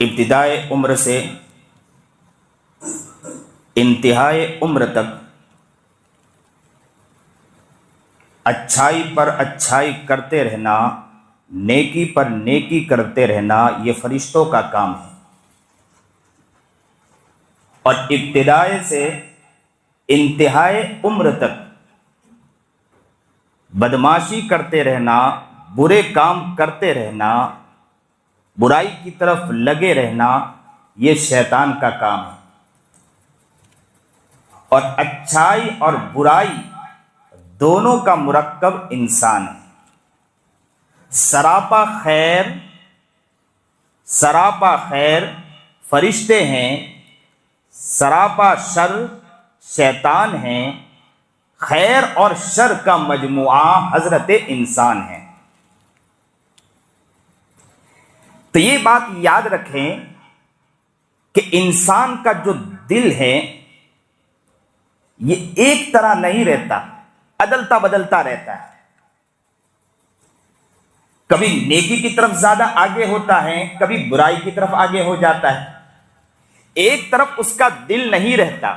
ابتدائے عمر سے انتہائے عمر تک اچھائی پر اچھائی کرتے رہنا، نیکی پر نیکی کرتے رہنا، یہ فرشتوں کا کام ہے۔ اور ابتدائے سے انتہائے عمر تک بدمعاشی کرتے رہنا، برے کام کرتے رہنا، برائی کی طرف لگے رہنا، یہ شیطان کا کام ہے۔ اور اچھائی اور برائی دونوں کا مرکب انسان ہے۔ سراپا خیر فرشتے ہیں، سراپا شر شیطان ہیں، خیر اور شر کا مجموعہ حضرت انسان ہے۔ تو یہ بات یاد رکھیں کہ انسان کا جو دل ہے یہ ایک طرح نہیں رہتا، عدلتا بدلتا رہتا ہے۔ کبھی نیکی کی طرف زیادہ آگے ہوتا ہے، کبھی برائی کی طرف آگے ہو جاتا ہے۔ ایک طرف اس کا دل نہیں رہتا،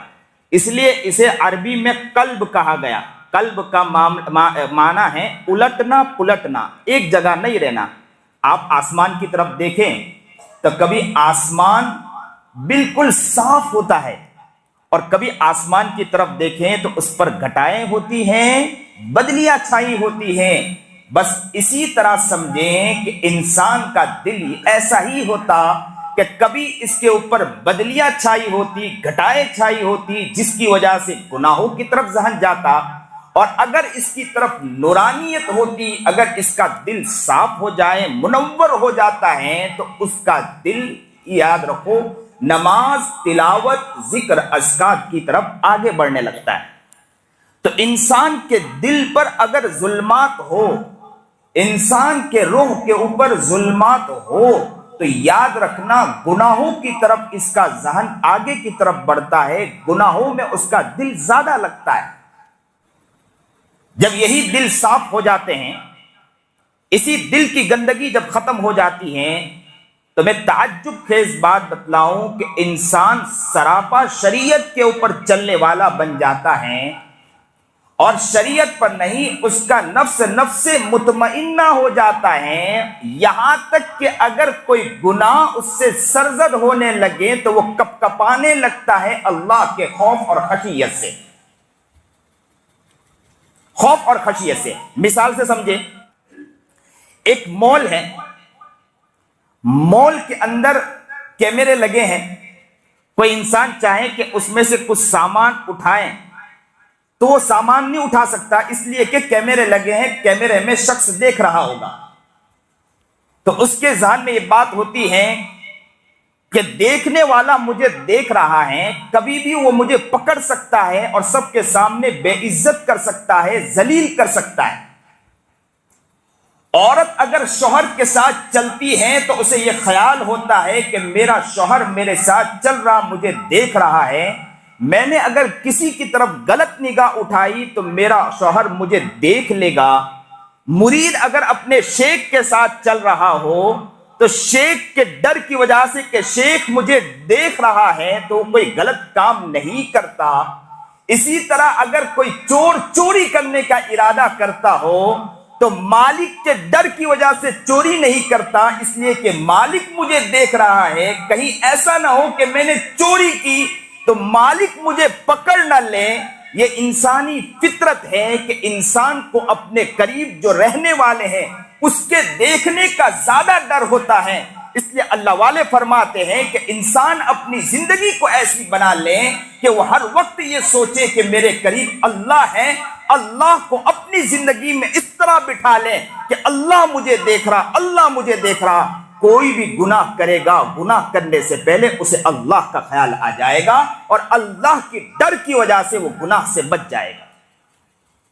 اس لیے اسے عربی میں قلب کہا گیا۔ قلب کا معنی ہے الٹنا پلٹنا، ایک جگہ نہیں رہنا۔ آپ آسمان کی طرف دیکھیں تو کبھی آسمان بالکل صاف ہوتا ہے، اور کبھی آسمان کی طرف دیکھیں تو اس پر گھٹائیں ہوتی ہیں، بدلیاں چھائی ہوتی ہیں۔ بس اسی طرح سمجھیں کہ انسان کا دل ایسا ہی ہوتا کہ کبھی اس کے اوپر بدلیاں چھائی ہوتی، گھٹائیں چھائی ہوتی، جس کی وجہ سے گناہوں کی طرف ذہن جاتا، اور اگر اس کی طرف نورانیت ہوتی، اگر اس کا دل صاف ہو جائے، منور ہو جاتا ہے، تو اس کا دل یاد رکھو نماز، تلاوت، ذکر، اذکار کی طرف آگے بڑھنے لگتا ہے۔ تو انسان کے دل پر اگر ظلمات ہو، انسان کے روح کے اوپر ظلمات ہو، تو یاد رکھنا گناہوں کی طرف اس کا ذہن آگے کی طرف بڑھتا ہے، گناہوں میں اس کا دل زیادہ لگتا ہے۔ جب یہی دل صاف ہو جاتے ہیں، اسی دل کی گندگی جب ختم ہو جاتی ہے، تو میں تعجب خیز بات بتلاؤں کہ انسان سراپا شریعت کے اوپر چلنے والا بن جاتا ہے، اور شریعت پر نہیں، اس کا نفس مطمئنہ ہو جاتا ہے، یہاں تک کہ اگر کوئی گناہ اس سے سرزد ہونے لگے تو وہ کپکپانے لگتا ہے اللہ کے خوف اور خشیت سے۔ خوف اور خشیت سے مثال سے سمجھے، ایک مال ہے، مال کے اندر کیمرے لگے ہیں، کوئی انسان چاہے کہ اس میں سے کچھ سامان اٹھائیں تو وہ سامان نہیں اٹھا سکتا، اس لیے کہ کیمرے لگے ہیں، کیمرے میں شخص دیکھ رہا ہوگا۔ تو اس کے ذہن میں یہ بات ہوتی ہے کہ دیکھنے والا مجھے دیکھ رہا ہے، کبھی بھی وہ مجھے پکڑ سکتا ہے اور سب کے سامنے بے عزت کر سکتا ہے، ذلیل کر سکتا ہے۔ عورت اگر شوہر کے ساتھ چلتی ہے تو اسے یہ خیال ہوتا ہے کہ میرا شوہر میرے ساتھ چل رہا، مجھے دیکھ رہا ہے، میں نے اگر کسی کی طرف غلط نگاہ اٹھائی تو میرا شوہر مجھے دیکھ لے گا۔ مرید اگر اپنے شیخ کے ساتھ چل رہا ہو تو شیخ کے ڈر کی وجہ سے کہ شیخ مجھے دیکھ رہا ہے تو کوئی غلط کام نہیں کرتا۔ اسی طرح اگر کوئی چور چوری کرنے کا ارادہ کرتا ہو تو مالک کے ڈر کی وجہ سے چوری نہیں کرتا، اس لیے کہ مالک مجھے دیکھ رہا ہے، کہیں ایسا نہ ہو کہ میں نے چوری کی تو مالک مجھے پکڑ نہ لے۔ یہ انسانی فطرت ہے کہ انسان کو اپنے قریب جو رہنے والے ہیں اس کے دیکھنے کا زیادہ ڈر ہوتا ہے۔ اس لیے اللہ والے فرماتے ہیں کہ انسان اپنی زندگی کو ایسی بنا لے کہ وہ ہر وقت یہ سوچے کہ میرے قریب اللہ ہے، اللہ کو اپنی زندگی میں اس طرح بٹھا لے کہ اللہ مجھے دیکھ رہا، اللہ مجھے دیکھ رہا۔ کوئی بھی گناہ کرے گا، گناہ کرنے سے پہلے اسے اللہ کا خیال آ جائے گا، اور اللہ کی ڈر کی وجہ سے وہ گناہ سے بچ جائے گا۔